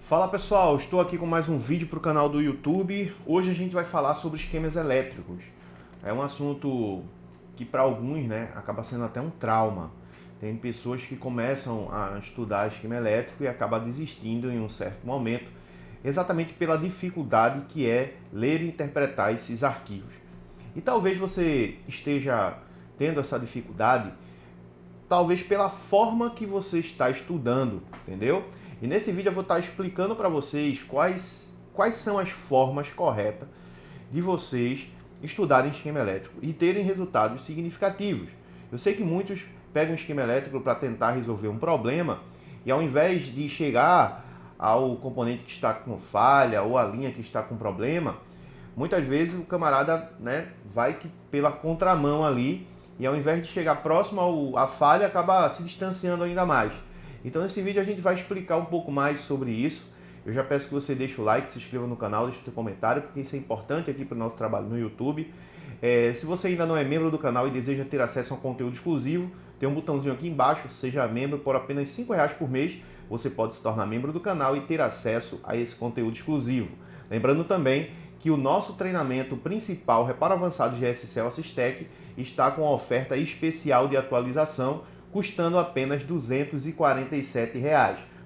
Fala pessoal, estou aqui com mais um vídeo para o canal do YouTube. Hoje a gente vai falar sobre esquemas elétricos. É um assunto que para alguns, acaba sendo até um trauma. Tem pessoas que começam a estudar esquema elétrico e acabam desistindo em um certo momento, exatamente pela dificuldade que é ler e interpretar esses arquivos. E talvez você esteja tendo essa dificuldade, talvez pela forma que você está estudando, entendeu? E nesse vídeo eu vou estar explicando para vocês quais são as formas corretas de vocês estudarem esquema elétrico e terem resultados significativos. Eu sei que muitos pegam o esquema elétrico para tentar resolver um problema e ao invés de chegar ao componente que está com falha ou a linha que está com problema, muitas vezes o camarada vai pela contramão ali e ao invés de chegar próximo à falha, acaba se distanciando ainda mais. Então nesse vídeo a gente vai explicar um pouco mais sobre isso. Eu já peço que você deixe o like, se inscreva no canal, deixe o seu comentário, porque isso é importante aqui para o nosso trabalho no YouTube. Se você ainda não é membro do canal e deseja ter acesso a um conteúdo exclusivo, tem um botãozinho aqui embaixo, seja membro, por apenas R$5 por mês. Você pode se tornar membro do canal e ter acesso a esse conteúdo exclusivo. Lembrando também que o nosso treinamento principal, Reparo Avançado GSCell Assistec, está com uma oferta especial de atualização, custando apenas R$ 247.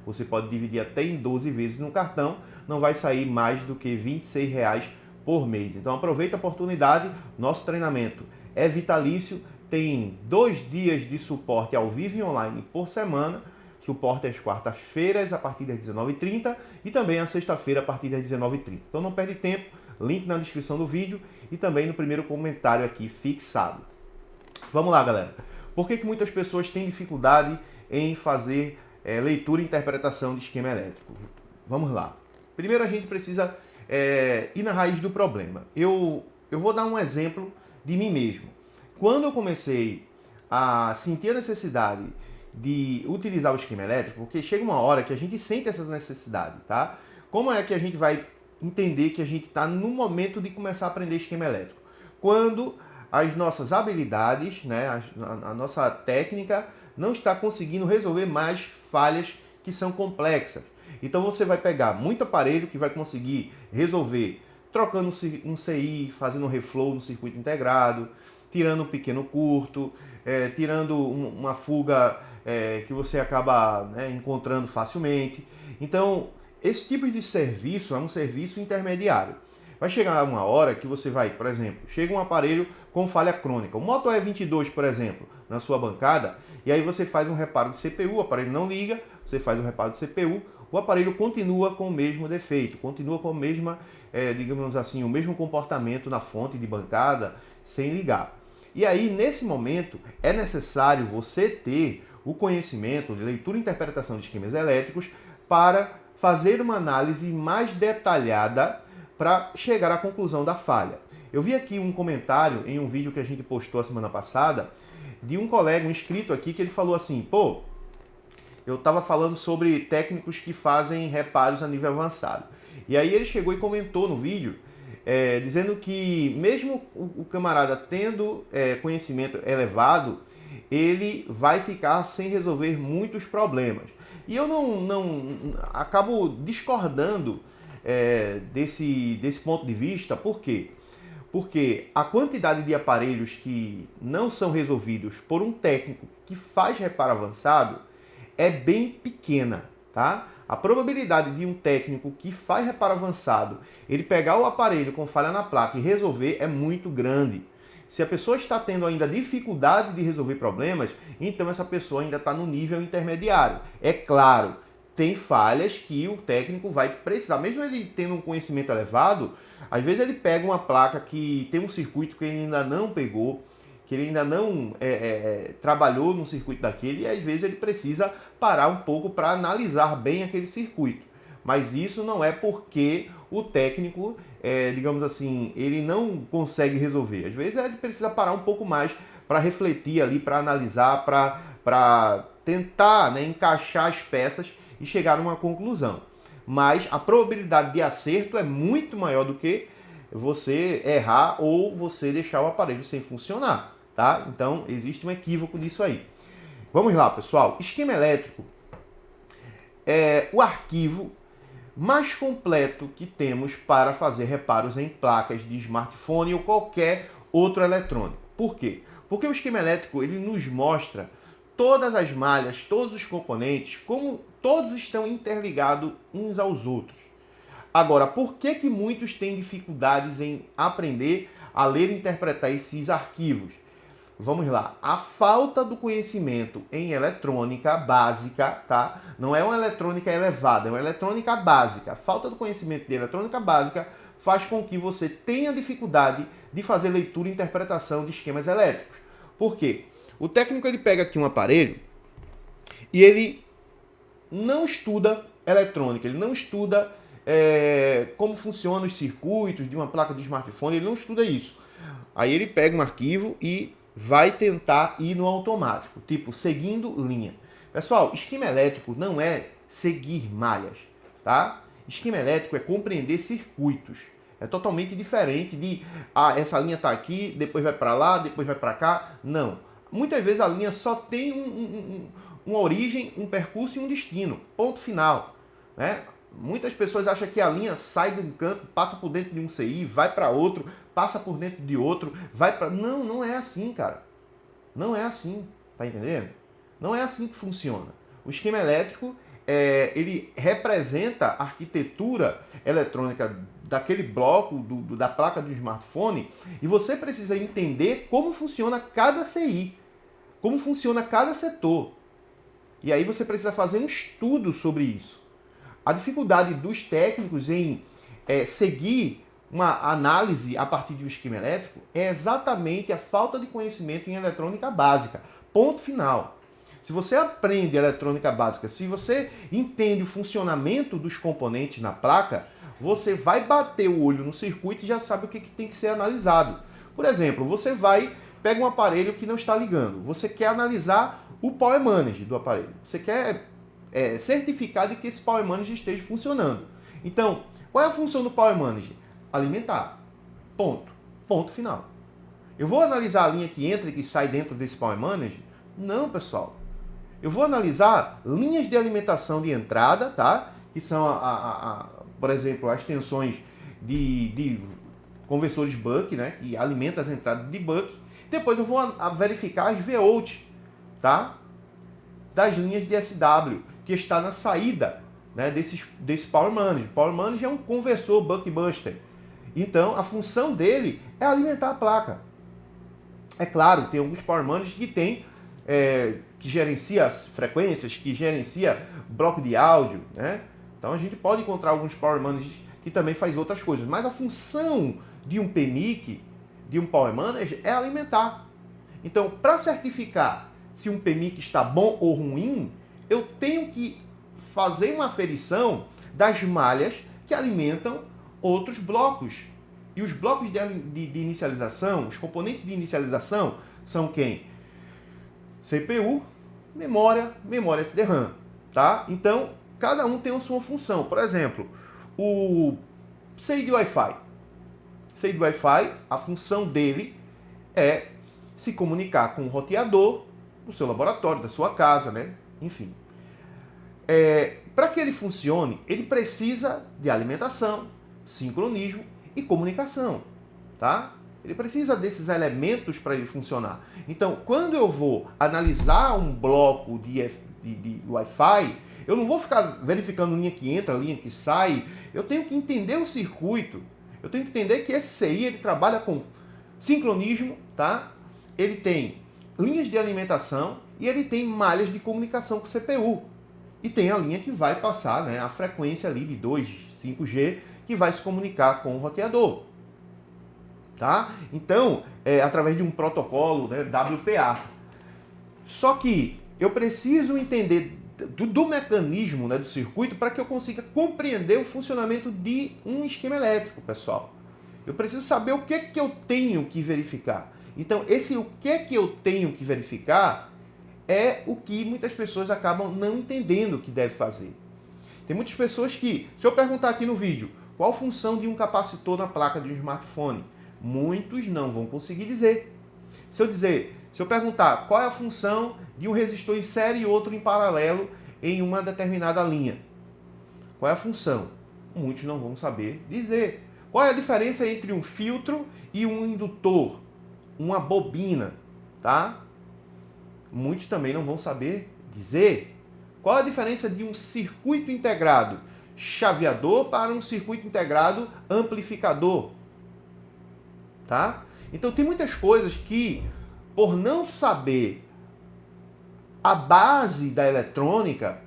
Você pode dividir até em 12 vezes no cartão, não vai sair mais do que R$ 26 por mês. Então aproveita a oportunidade, nosso treinamento é vitalício, tem 2 dias de suporte ao vivo e online por semana, suporte às quartas-feiras a partir das 19h30 e também à sexta-feira a partir das 19h30. Então não perde tempo, link na descrição do vídeo e também no primeiro comentário aqui fixado. Vamos lá, galera. Por que muitas pessoas têm dificuldade em fazer leitura e interpretação de esquema elétrico? Vamos lá. Primeiro a gente precisa ir na raiz do problema. Eu vou dar um exemplo de mim mesmo. Quando eu comecei a sentir a necessidade de utilizar o esquema elétrico, porque chega uma hora que a gente sente essa necessidade, tá? Como é que a gente vai entender que a gente está no momento de começar a aprender esquema elétrico? Quando as nossas habilidades, a nossa técnica não está conseguindo resolver mais falhas que são complexas. Então você vai pegar muito aparelho que vai conseguir resolver trocando um CI, fazendo um reflow no circuito integrado, tirando um pequeno curto, tirando uma fuga que você acaba encontrando facilmente. Então esse tipo de serviço é um serviço intermediário. Vai chegar uma hora que você vai, por exemplo, chega um aparelho com falha crônica, o Moto E22, por exemplo, na sua bancada, e aí você faz um reparo de CPU, o aparelho não liga, você faz um reparo de CPU, o aparelho continua com o mesmo defeito, continua com a mesma, digamos assim, o mesmo comportamento na fonte de bancada, sem ligar. E aí, nesse momento, é necessário você ter o conhecimento de leitura e interpretação de esquemas elétricos para fazer uma análise mais detalhada para chegar à conclusão da falha. Eu vi aqui um comentário em um vídeo que a gente postou a semana passada de um colega, um inscrito aqui, que ele falou assim: pô, eu estava falando sobre técnicos que fazem reparos a nível avançado. E aí ele chegou e comentou no vídeo, dizendo que mesmo o camarada tendo conhecimento elevado, ele vai ficar sem resolver muitos problemas. E eu não acabo discordando desse ponto de vista. Por quê? Porque a quantidade de aparelhos que não são resolvidos por um técnico que faz reparo avançado é bem pequena, tá? A probabilidade de um técnico que faz reparo avançado, ele pegar o aparelho com falha na placa e resolver é muito grande. Se a pessoa está tendo ainda dificuldade de resolver problemas, então essa pessoa ainda está no nível intermediário. É claro, tem falhas que o técnico vai precisar, mesmo ele tendo um conhecimento elevado, às vezes ele pega uma placa que tem um circuito que ele ainda não pegou, que ele ainda não trabalhou no circuito daquele, e às vezes ele precisa parar um pouco para analisar bem aquele circuito. Mas isso não é porque o técnico, digamos assim, ele não consegue resolver. Às vezes ele precisa parar um pouco mais para refletir ali, para analisar, para tentar encaixar as peças e chegar a uma conclusão. Mas a probabilidade de acerto é muito maior do que você errar ou você deixar o aparelho sem funcionar, tá? Então existe um equívoco nisso aí. Vamos lá, pessoal. Esquema elétrico, o arquivo mais completo que temos para fazer reparos em placas de smartphone ou qualquer outro eletrônico. Por quê? Porque o esquema elétrico ele nos mostra todas as malhas, todos os componentes, como todos estão interligados uns aos outros. Agora, por que muitos têm dificuldades em aprender a ler e interpretar esses arquivos? Vamos lá. A falta do conhecimento em eletrônica básica, tá? Não é uma eletrônica elevada, é uma eletrônica básica. A falta do conhecimento de eletrônica básica faz com que você tenha dificuldade de fazer leitura e interpretação de esquemas elétricos. Por quê? O técnico ele pega aqui um aparelho e ele não estuda eletrônica, ele não estuda como funcionam os circuitos de uma placa de smartphone, ele não estuda isso. Aí ele pega um arquivo e vai tentar ir no automático, tipo seguindo linha. Pessoal, esquema elétrico não é seguir malhas, tá? Esquema elétrico é compreender circuitos. É totalmente diferente de, essa linha tá aqui, depois vai para lá, depois vai para cá. Não. Muitas vezes a linha só tem uma origem, um percurso e um destino. Ponto final, né? Muitas pessoas acham que a linha sai de um canto, passa por dentro de um CI, vai para outro, passa por dentro de outro, vai para... Não, não é assim, cara. Não é assim, tá entendendo? Não é assim que funciona. O esquema elétrico, ele representa a arquitetura eletrônica daquele bloco, da placa do smartphone, e você precisa entender como funciona cada CI, como funciona cada setor. E aí você precisa fazer um estudo sobre isso. A dificuldade dos técnicos em seguir uma análise a partir de um esquema elétrico é exatamente a falta de conhecimento em eletrônica básica. Ponto final. Se você aprende eletrônica básica, se você entende o funcionamento dos componentes na placa, você vai bater o olho no circuito e já sabe o que tem que ser analisado. Por exemplo, você pega um aparelho que não está ligando, você quer analisar o Power Manager do aparelho, você quer certificar de que esse Power Manager esteja funcionando. Então, qual é a função do Power Manager? Alimentar. Ponto. Ponto final. Eu vou analisar a linha que entra e que sai dentro desse Power Manager? Não, pessoal. Eu vou analisar linhas de alimentação de entrada, tá? Que são, por exemplo, as tensões de conversores buck, né? Que alimenta as entradas de buck. Depois eu vou verificar as VOUT, tá? Das linhas de SW, que está na saída, né, desse Power Manager. Power Manager é um conversor buck-buster. Então, a função dele é alimentar a placa. É claro, tem alguns Power Managers que tem que gerencia as frequências, que gerencia bloco de áudio, né? Então a gente pode encontrar alguns Power Managers que também faz outras coisas, mas a função de um PMIC, de um Power Manager, é alimentar. Então, para certificar se um PMIC está bom ou ruim, eu tenho que fazer uma aferição das malhas que alimentam outros blocos. E os blocos de inicialização, os componentes de inicialização, são quem? CPU, memória SD-RAM, tá? Então, cada um tem a sua função. Por exemplo, o CI de Wi-Fi. CI de Wi-Fi, a função dele é se comunicar com o roteador do seu laboratório, da sua casa, né? Enfim. Para que ele funcione, ele precisa de alimentação, sincronismo e comunicação, tá? Ele precisa desses elementos para ele funcionar. Então, quando eu vou analisar um bloco de Wi-Fi, eu não vou ficar verificando linha que entra, linha que sai. Eu tenho que entender o circuito. Eu tenho que entender que esse CI ele trabalha com sincronismo, tá? Ele tem linhas de alimentação e ele tem malhas de comunicação com o CPU. E tem a linha que vai passar, né, a frequência ali de 5G, que vai se comunicar com o roteador. Tá? Então, através de um protocolo, né, WPA. Só que eu preciso entender do mecanismo, né, do circuito para que eu consiga compreender o funcionamento de um esquema elétrico, pessoal. Eu preciso saber o que eu tenho que verificar. Então, o que eu tenho que verificar é o que muitas pessoas acabam não entendendo que deve fazer. Tem muitas pessoas que, se eu perguntar aqui no vídeo, qual a função de um capacitor na placa de um smartphone? Muitos não vão conseguir dizer. Se eu perguntar qual é a função de um resistor em série e outro em paralelo em uma determinada linha, qual é a função? Muitos não vão saber dizer. Qual é a diferença entre um filtro e um indutor? Uma bobina, tá? Muitos também não vão saber dizer. Qual a diferença de um circuito integrado chaveador para um circuito integrado amplificador? Tá? Então tem muitas coisas que, por não saber a base da eletrônica,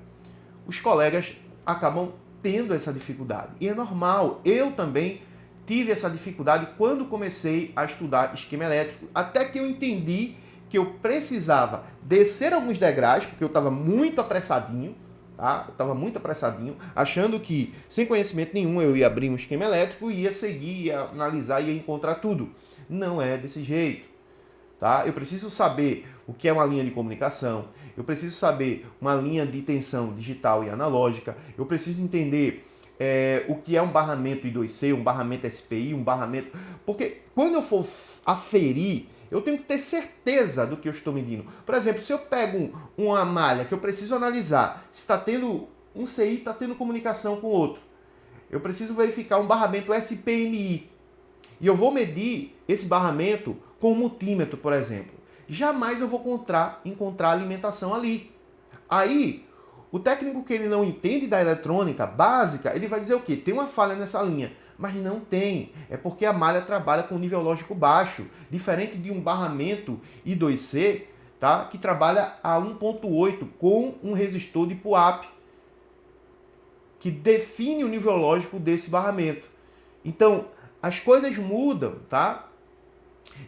os colegas acabam tendo essa dificuldade. E é normal. Eu também tive essa dificuldade quando comecei a estudar esquema elétrico, até que eu entendi que eu precisava descer alguns degraus, porque eu estava muito apressadinho, tá? Eu estava muito apressadinho, achando que, sem conhecimento nenhum, eu ia abrir um esquema elétrico, ia seguir, ia analisar, ia encontrar tudo. Não é desse jeito, tá? Eu preciso saber o que é uma linha de comunicação, eu preciso saber uma linha de tensão digital e analógica, eu preciso entender o que é um barramento I2C, um barramento SPI, um barramento... Porque quando eu for aferir, eu tenho que ter certeza do que eu estou medindo. Por exemplo, se eu pego uma malha que eu preciso analisar, se está tendo um CI, está tendo comunicação com o outro. Eu preciso verificar um barramento SPMI. E eu vou medir esse barramento com um multímetro, por exemplo. Jamais eu vou encontrar alimentação ali. Aí, o técnico que ele não entende da eletrônica básica, ele vai dizer o quê? Tem uma falha nessa linha. Mas não tem. É porque a malha trabalha com nível lógico baixo. Diferente de um barramento I2C, tá? Que trabalha a 1.8 com um resistor de PUAP, que define o nível lógico desse barramento. Então, as coisas mudam, tá?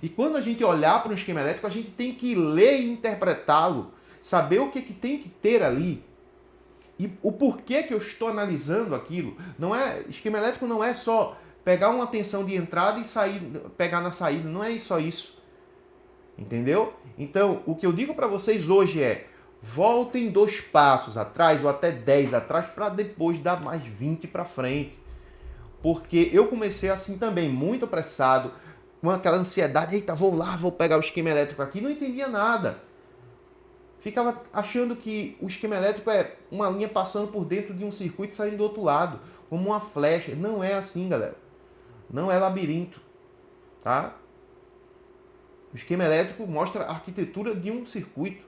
E quando a gente olhar para um esquema elétrico, a gente tem que ler e interpretá-lo, saber o que tem que ter ali. E o porquê que eu estou analisando aquilo. Esquema elétrico não é só pegar uma tensão de entrada e sair, pegar na saída. Não é só isso. Entendeu? Então, o que eu digo para vocês hoje é: voltem 2 passos atrás ou até 10 atrás para depois dar mais 20 para frente. Porque eu comecei assim também, muito apressado, com aquela ansiedade. Eita, vou lá, vou pegar o esquema elétrico aqui. Não entendia nada. Ficava achando que o esquema elétrico é uma linha passando por dentro de um circuito e saindo do outro lado, como uma flecha. Não é assim, galera. Não é labirinto, tá? O esquema elétrico mostra a arquitetura de um circuito.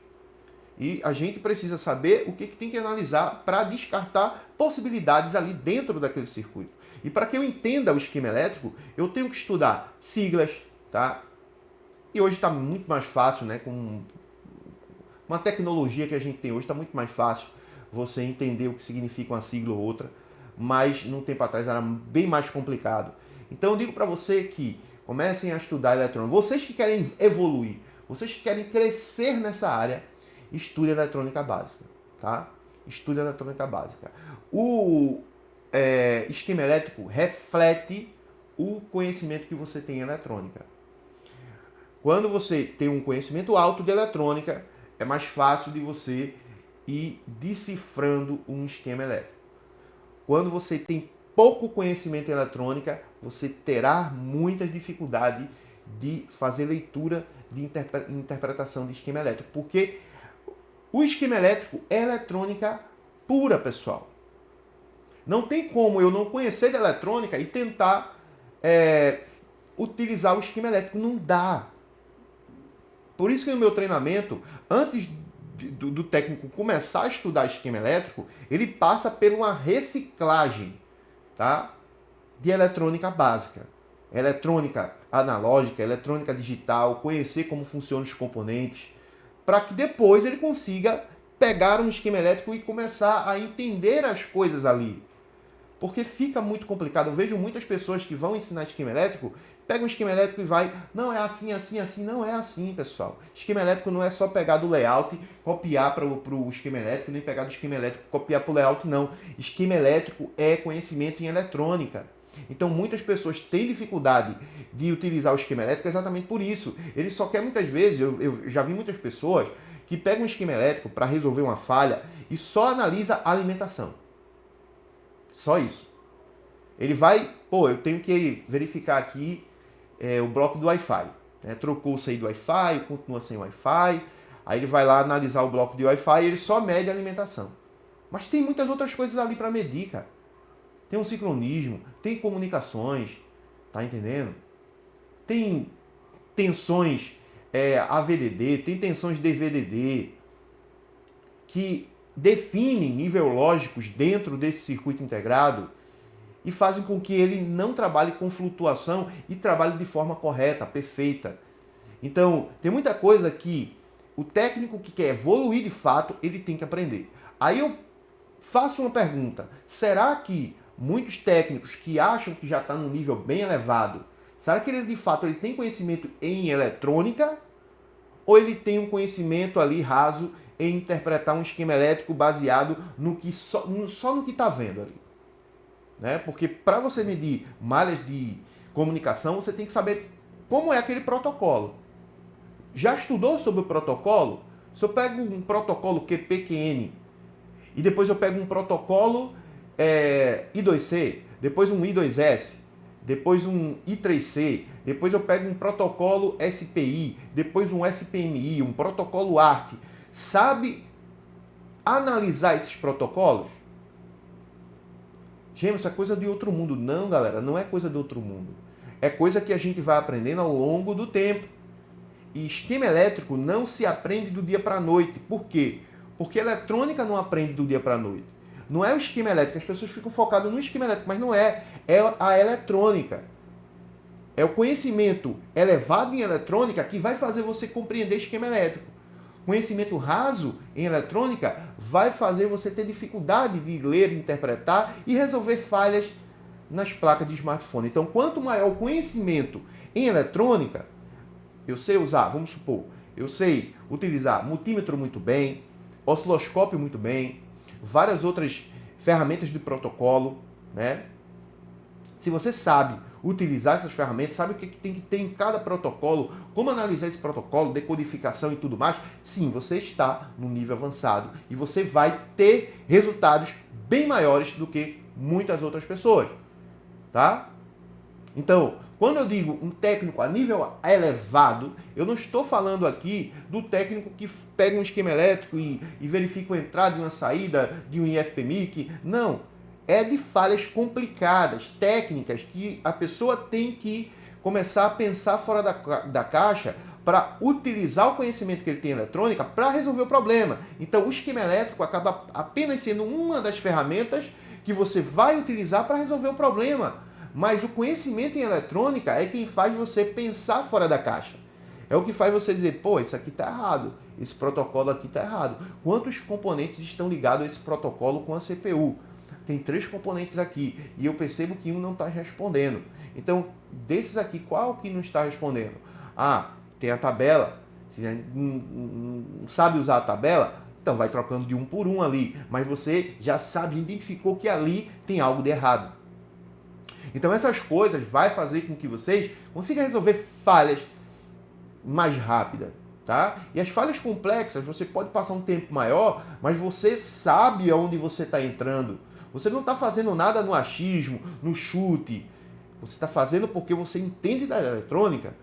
E a gente precisa saber o que tem que analisar para descartar possibilidades ali dentro daquele circuito. E para que eu entenda o esquema elétrico, eu tenho que estudar siglas, tá? E hoje está muito mais fácil, né? Com uma tecnologia que a gente tem hoje, está muito mais fácil você entender o que significa uma sigla ou outra, mas num tempo atrás era bem mais complicado. Então eu digo para você que comecem a estudar eletrônica. Vocês que querem evoluir, vocês que querem crescer nessa área, estude eletrônica básica, tá? Estude eletrônica básica. O esquema elétrico reflete o conhecimento que você tem em eletrônica. Quando você tem um conhecimento alto de eletrônica, é mais fácil de você ir decifrando um esquema elétrico. Quando você tem pouco conhecimento em eletrônica, você terá muitas dificuldades de fazer leitura de interpretação de esquema elétrico. Porque o esquema elétrico é eletrônica pura, pessoal. Não tem como eu não conhecer de eletrônica e tentar utilizar o esquema elétrico. Não dá. Por isso que no meu treinamento, antes do técnico começar a estudar esquema elétrico, ele passa por uma reciclagem, tá? De eletrônica básica. Eletrônica analógica, eletrônica digital, conhecer como funcionam os componentes, para que depois ele consiga pegar um esquema elétrico e começar a entender as coisas ali. Porque fica muito complicado. Eu vejo muitas pessoas que vão ensinar esquema elétrico, pega um esquema elétrico e vai, não, é assim, assim, assim. Não é assim, pessoal. Esquema elétrico não é só pegar do layout, copiar para o esquema elétrico, nem pegar do esquema elétrico e copiar para o layout, não. Esquema elétrico é conhecimento em eletrônica. Então muitas pessoas têm dificuldade de utilizar o esquema elétrico exatamente por isso. Ele só quer muitas vezes, eu já vi muitas pessoas que pegam um esquema elétrico para resolver uma falha e só analisa a alimentação. Só isso. Ele vai, eu tenho que verificar aqui o bloco do Wi-Fi. Né? Trocou o sair do Wi-Fi, continua sem Wi-Fi. Aí ele vai lá analisar o bloco de Wi-Fi e ele só mede a alimentação. Mas tem muitas outras coisas ali para medir, cara. tem um sincronismo, tem comunicações, tá entendendo? Tem tensões AVDD, tem tensões DVDD, que definem níveis lógicos dentro desse circuito integrado e fazem com que ele não trabalhe com flutuação e trabalhe de forma correta, perfeita. Então, tem muita coisa que o técnico que quer evoluir de fato, ele tem que aprender. Aí eu faço uma pergunta: será que muitos técnicos que acham que já está num nível bem elevado, será que ele de fato ele tem conhecimento em eletrônica? Ou ele tem um conhecimento ali raso em interpretar um esquema elétrico baseado no que só no que está vendo ali? Né? Porque para você medir malhas de comunicação, você tem que saber como é aquele protocolo. Já estudou sobre o protocolo? Se eu pego um protocolo QPQN e depois eu pego um protocolo I2C, depois um I2S, depois um I3C, depois eu pego um protocolo SPI, depois um SPMI, um protocolo ART. Sabe analisar esses protocolos? Gente, isso é coisa de outro mundo. Não, galera, não é coisa de outro mundo. É coisa que a gente vai aprendendo ao longo do tempo. E esquema elétrico não se aprende do dia para a noite. Por quê? Porque eletrônica não aprende do dia para a noite. Não é o esquema elétrico, as pessoas ficam focadas no esquema elétrico, mas não é. É a eletrônica. É o conhecimento elevado em eletrônica que vai fazer você compreender esquema elétrico. Conhecimento raso em eletrônica vai fazer você ter dificuldade de ler, interpretar e resolver falhas nas placas de smartphone. Então, quanto maior o conhecimento em eletrônica, eu sei usar, vamos supor, eu sei utilizar multímetro muito bem, osciloscópio muito bem, várias outras ferramentas de protocolo, né? Se você sabe utilizar essas ferramentas, sabe o que tem que ter em cada protocolo, como analisar esse protocolo, decodificação e tudo mais, sim, você está no nível avançado e você vai ter resultados bem maiores do que muitas outras pessoas, tá? Então, quando eu digo um técnico a nível elevado, eu não estou falando aqui do técnico que pega um esquema elétrico e verifica uma entrada e uma saída de um IFPMIC. Não. É de falhas complicadas, técnicas, que a pessoa tem que começar a pensar fora da caixa para utilizar o conhecimento que ele tem em eletrônica para resolver o problema. Então, o esquema elétrico acaba apenas sendo uma das ferramentas que você vai utilizar para resolver o problema. Mas o conhecimento em eletrônica é quem faz você pensar fora da caixa. É o que faz você dizer, pô, isso aqui está errado, esse protocolo aqui está errado. Quantos componentes estão ligados a esse protocolo com a CPU? Tem 3 componentes aqui e eu percebo que um não está respondendo. Então, desses aqui, qual que não está respondendo? Ah, tem a tabela. Se não sabe usar a tabela, então vai trocando de um por um ali. Mas você já sabe, identificou que ali tem algo de errado. Então essas coisas vai fazer com que vocês consigam resolver falhas mais rápidas, tá? E as falhas complexas, você pode passar um tempo maior, mas você sabe aonde você está entrando. Você não está fazendo nada no achismo, no chute. Você está fazendo porque você entende da eletrônica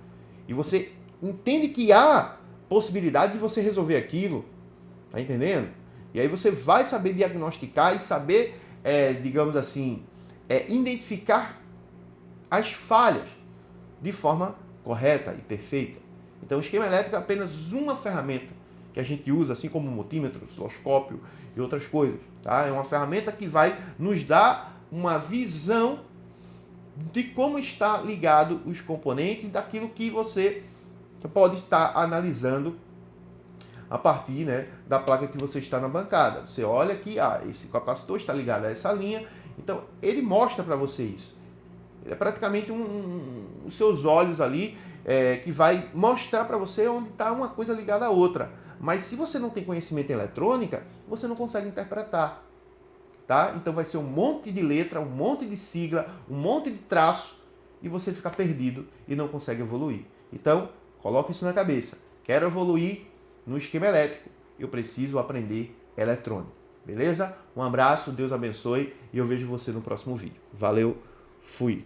e você entende que há possibilidade de você resolver aquilo. Tá entendendo? E aí você vai saber diagnosticar e saber, digamos assim, identificar as falhas de forma correta e perfeita. Então o esquema elétrico é apenas uma ferramenta que a gente usa, assim como o multímetro, osciloscópio e outras coisas. Tá? É uma ferramenta que vai nos dar uma visão de como está ligado os componentes daquilo que você pode estar analisando a partir, né, da placa que você está na bancada. Você olha que esse capacitor está ligado a essa linha, então ele mostra para você isso. Ele é praticamente os seus olhos ali que vai mostrar para você onde está uma coisa ligada à outra. Mas se você não tem conhecimento em eletrônica, você não consegue interpretar. Tá? Então vai ser um monte de letra, um monte de sigla, um monte de traço e você fica perdido e não consegue evoluir. Então, coloque isso na cabeça. Quero evoluir no esquema elétrico, eu preciso aprender eletrônica. Beleza? Um abraço, Deus abençoe e eu vejo você no próximo vídeo. Valeu, fui!